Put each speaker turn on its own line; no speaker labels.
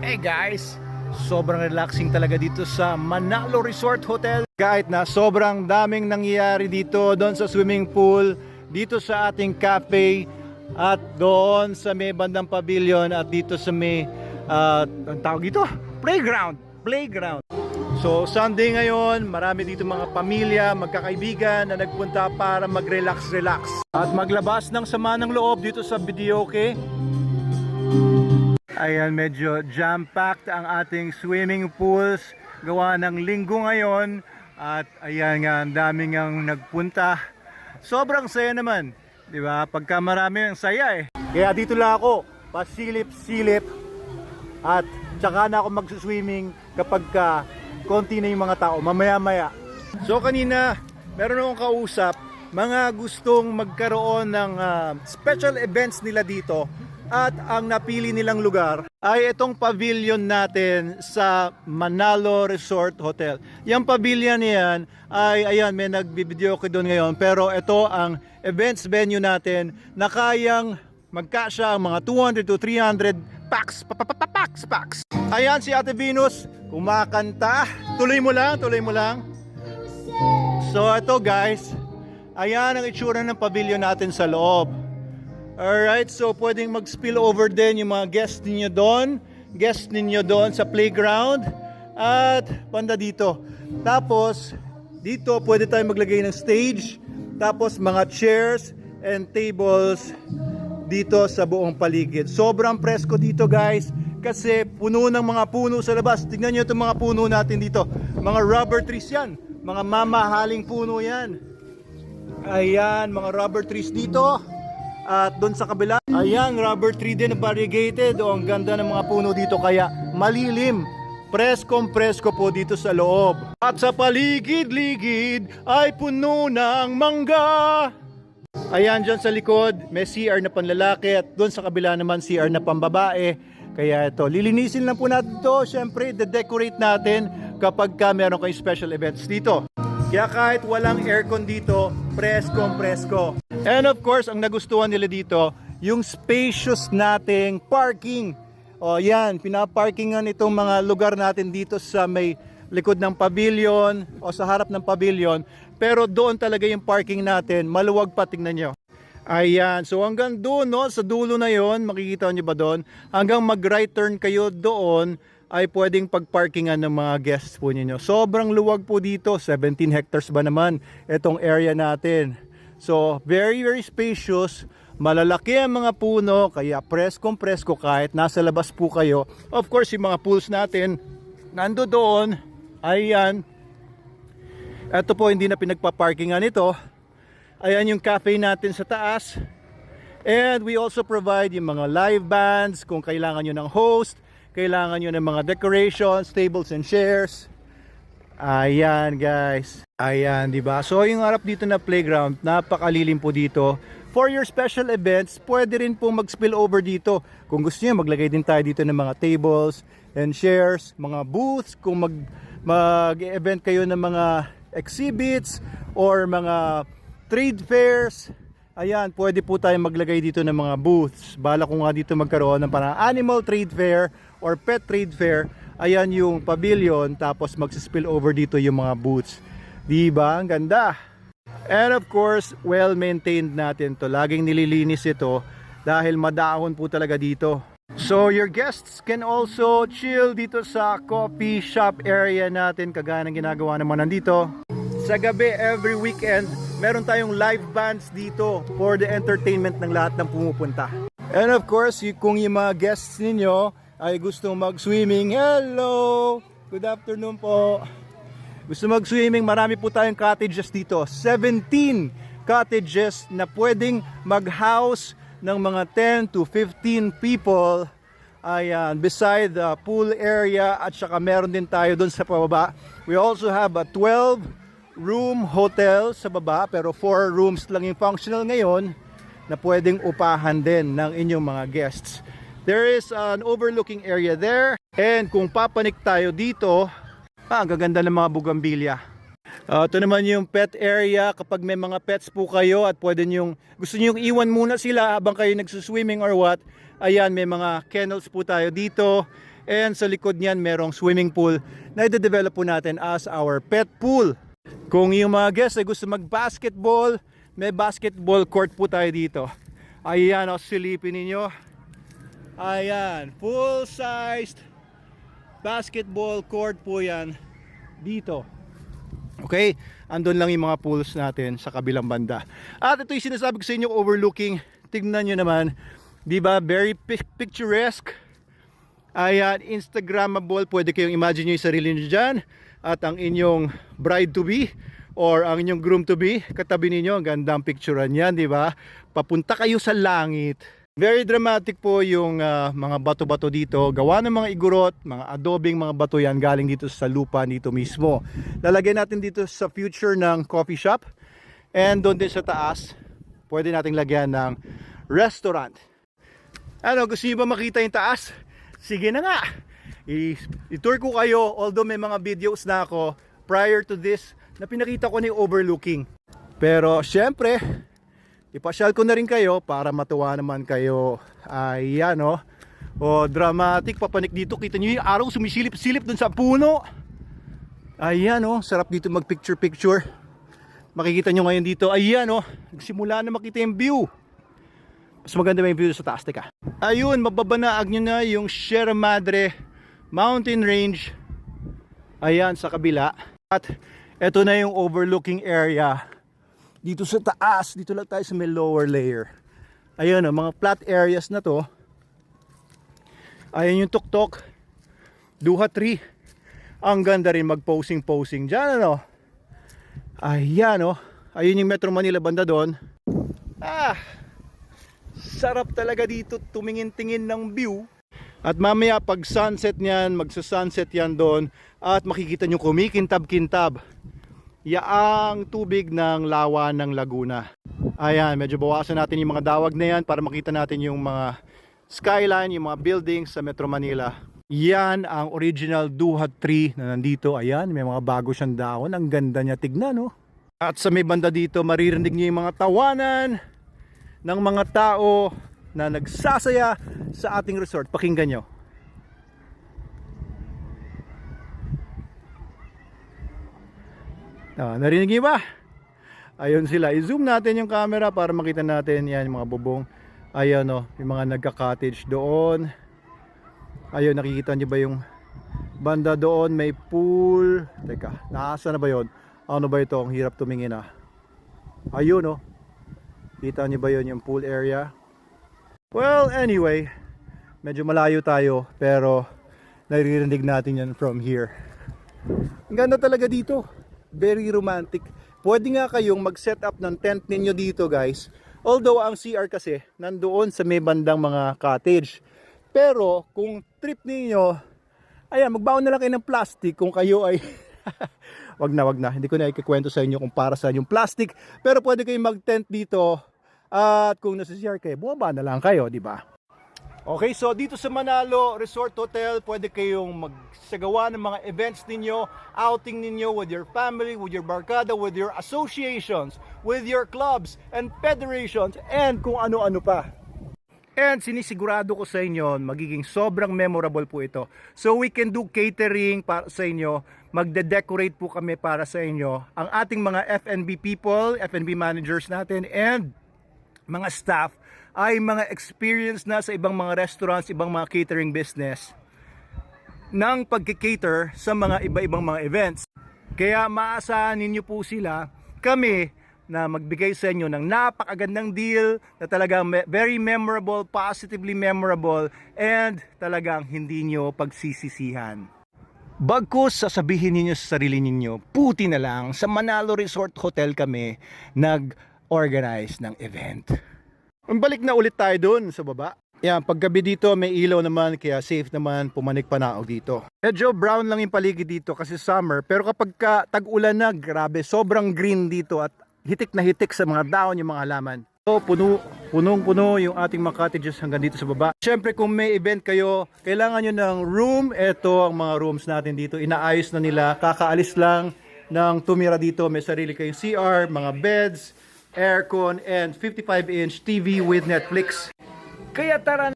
Hey guys, sobrang relaxing talaga dito sa Manalo Resort Hotel. Kahit na sobrang daming nangyayari dito, doon sa swimming pool, dito sa ating cafe, at doon sa may bandang pavilion, at dito sa may, ang tawag dito? Playground. So Sunday ngayon, marami dito mga pamilya, magkakaibigan na nagpunta para mag-relax at maglabas ng sama ng loob dito sa Videoke. Ayan, medyo jam-packed ang ating swimming pools. Gawa ng linggo ngayon. At ayan nga, ang daming ang nagpunta. Sobrang saya naman, di ba? Pagka marami ang saya eh. Kaya dito lang ako, pasilip-silip. At tsaka na ako mag-swimming kapag konti na yung mga tao, mamaya-maya. So kanina, meron akong kausap, mga gustong magkaroon ng special events nila dito. At ang napili nilang lugar ay itong pavilion natin sa Manalo Resort Hotel. Yung pavilion niyan ay, ayan, may nagbibideo ko doon ngayon. Pero ito ang events venue natin na kayang magkasya ang mga 200 to 300 packs. Ayan si Ate Venus, kumakanta. Tuloy mo lang. So ito guys, ayan ang itsura ng pavilion natin sa loob. Alright, so pwedeng mag-spill over din yung mga guests ninyo doon sa playground at banda dito. Tapos, dito pwede tayo maglagay ng stage, tapos mga chairs and tables dito sa buong paligid. Sobrang presko dito guys, kasi puno ng mga puno sa labas. Tingnan nyo itong mga puno natin dito. Mga rubber trees yan, mga mamahaling puno yan. Ayan, mga rubber trees dito. At doon sa kabila, ayan, rubber tree din, variegated. Ang ganda ng mga puno dito, kaya malilim. Preskong-presko po dito sa loob. At sa paligid-ligid ay puno ng mangga. Ayan, dyan sa likod, may CR na panlalaki. At doon sa kabila naman, CR na pambabae. Kaya ito, lilinisin lang po natin ito. Siyempre, de-decorate natin kapag meron kayong special events dito. Kaya kahit walang aircon dito, preskong-presko. And of course, ang nagustuhan nila dito, yung spacious nating parking. O yan, pinaparkingan itong mga lugar natin dito sa may likod ng pavilion o sa harap ng pavilion. Pero doon talaga yung parking natin, maluwag pa, tingnan nyo. Ayan, so hanggang doon, no, sa dulo na yon, makikita nyo ba doon? Hanggang mag-right turn kayo doon, ay pwedeng pagparkingan ng mga guests po ninyo. Sobrang luwag po dito, 17 hectares ba naman itong area natin. So, very spacious, malalaki ang mga puno, kaya preskong-presko kahit nasa labas po kayo. Of course, yung mga pools natin, nando doon, ayan. Ito po, hindi na pinagpaparkingan ito. Ayan yung cafe natin sa taas. And we also provide yung mga live bands, kung kailangan nyo ng host, kailangan nyo ng mga decorations, tables and chairs. Ayan guys. Ayan, diba? So yung harap dito na playground, napakalilim po dito. For your special events, pwede rin po mag-spill over dito. Kung gusto niyo, maglagay din tayo dito ng mga tables and chairs, mga booths. Kung mag-event kayo ng mga exhibits or mga trade fairs, ayan, pwede po tayo maglagay dito ng mga booths. Bala ko nga dito magkaroon ng parang animal trade fair or pet trade fair. Ayan yung pavilion, tapos magsispill over dito yung mga booths. Diba? Ang ganda. And of course, well-maintained natin to. Laging nililinis ito dahil madahon po talaga dito. So your guests can also chill dito sa coffee shop area natin, kagaya ng ginagawa naman nandito. Sa gabi, every weekend, meron tayong live bands dito for the entertainment ng lahat ng pumupunta. And of course, kung yung mga guests ninyo ay gustong mag-swimming, hello! Good afternoon po. Gusto mag-swimming, marami po tayong cottages dito. 17 cottages na pwedeng mag-house ng mga 10 to 15 people. Ayan, beside the pool area, at saka meron din tayo doon sa pababa. We also have a 12-room hotel sa baba, pero 4 rooms lang yung functional ngayon na pwedeng upahan din ng inyong mga guests. There is an overlooking area there. And kung papanik tayo dito, ang gaganda ng mga bugambilya. Ito naman yung pet area. Kapag may mga pets po kayo at pwede nyo, gusto nyo iwan muna sila habang kayo nagsuswimming or what, ayan, may mga kennels po tayo dito. And sa likod niyan, merong swimming pool na i-develop po natin as our pet pool. Kung yung mga guests ay gusto mag-basketball, may basketball court po tayo dito. Ayan, silipin ninyo. Ayan, full-sized basketball court po yan dito. Okay, andun lang yung mga pools natin sa kabilang banda. At ito yung sinasabi ko sa inyo, overlooking. Tignan nyo naman, di ba? Very picturesque. Ayan, Instagrammable. Pwede kayong imagine nyo yung sarili nyo dyan. At ang inyong bride-to-be or ang inyong groom-to-be, katabi ninyo, ang gandang picturean yan, di ba? Papunta kayo sa langit. Very dramatic po yung mga bato-bato dito. Gawa ng mga igurot, mga adobing mga bato yan galing dito sa lupa dito mismo. Lalagyan natin dito sa future ng coffee shop. And doon din sa taas, pwede nating lagyan ng restaurant. Ano, gusto niyo ba makita yung taas? Sige na nga. I-tour ko kayo, although may mga videos na ako prior to this na pinakita ko na yung overlooking. Pero syempre, ipasyal ko na rin kayo para matuwa naman kayo. Ayan o, dramatic, papanik dito. Kita nyo yung araw sumisilip-silip dun sa puno. Ayan sarap dito mag picture-picture. Makikita nyo ngayon dito, ayan nagsimula na makita yung view. Mas maganda ba yung view sa taas, teka. Ayun, mababanaag nyo na yung Sierra Madre Mountain Range. Ayan, sa kabila. At eto na yung overlooking area. Dito sa taas, dito lang tayo sa may lower layer. Ayun mga flat areas na to. Ayan yung tuktok. Duha tree. Ang ganda rin mag-posing dyan Ayan ayun yung Metro Manila banda doon. Sarap talaga dito tumingin-tingin ng view. At mamaya pag sunset niyan, magsa-sunset yan doon. At makikita nyo kumikintab-kintab yaang tubig ng lawa ng Laguna. Ayan, medyo bawasan natin yung mga dawag na yan para makita natin yung mga skyline, yung mga buildings sa Metro Manila. Yan ang original duhat tree na nandito. Ayan, may mga bago siyang dahon. Ang ganda niya tignan At sa may banda dito, maririnig niyo yung mga tawanan ng mga tao na nagsasaya sa ating resort. Pakinggan nyo. Narinig niyo ba? Ayun sila. I-zoom natin yung camera para makita natin yan yung mga bubong. Ayun yung mga nagka-cottage doon. Ayun, nakikita niyo ba yung banda doon? May pool. Teka, nasa na ba yun? Ano ba ito? Ang hirap tumingin Ayun Kita niyo ba yun yung pool area? Well, anyway, medyo malayo tayo pero naririnig natin yan from here. Ang ganda talaga dito. Very romantic. Pwede nga kayong mag-set up ng tent ninyo dito, guys. Although ang CR kasi nandoon sa may bandang mga cottage. Pero kung trip ninyo, ayan, magbaon na lang kayo ng plastic kung kayo ay wag na. Hindi ko na ikikwento sa inyo kung para saan yung plastic. Pero pwede kayong mag-tent dito. At kung nasa CR kayo, bumaba na lang kayo, di ba? Okay, so dito sa Manalo Resort Hotel, pwede kayong magsagawa ng mga events ninyo, outing ninyo with your family, with your barkada, with your associations, with your clubs and federations, and kung ano-ano pa. And sinisigurado ko sa inyo, magiging sobrang memorable po ito. So we can do catering para sa inyo, magde-decorate po kami para sa inyo. Ang ating mga F&B people, F&B managers natin, and mga staff ay mga experience na sa ibang mga restaurants, ibang mga catering business ng pagkikater sa mga iba-ibang mga events. Kaya maasahan ninyo po sila, kami, na magbigay sa inyo ng napakagandang deal na talagang very memorable, positively memorable, and talagang hindi nyo pagsisisihan. Bagkus sasabihin ninyo sa sarili ninyo, puti na lang, sa Manalo Resort Hotel kami nag-organize ng event. Balik na ulit tayo doon sa baba. Yan, paggabi dito may ilaw naman kaya safe naman pumanik panaaw dito. Medyo brown lang yung paligid dito kasi summer, pero kapag tag-ulan na, grabe, sobrang green dito at hitik na hitik sa mga dahon yung mga halaman. So punong-puno yung ating mga cottages hanggang dito sa baba. Siyempre kung may event kayo, kailangan nyo ng room. Ito ang mga rooms natin dito, inaayos na nila, kakaalis lang ng tumira dito. May sarili kayong CR, mga beds, aircon, and 55-inch TV with Netflix. Kaya tara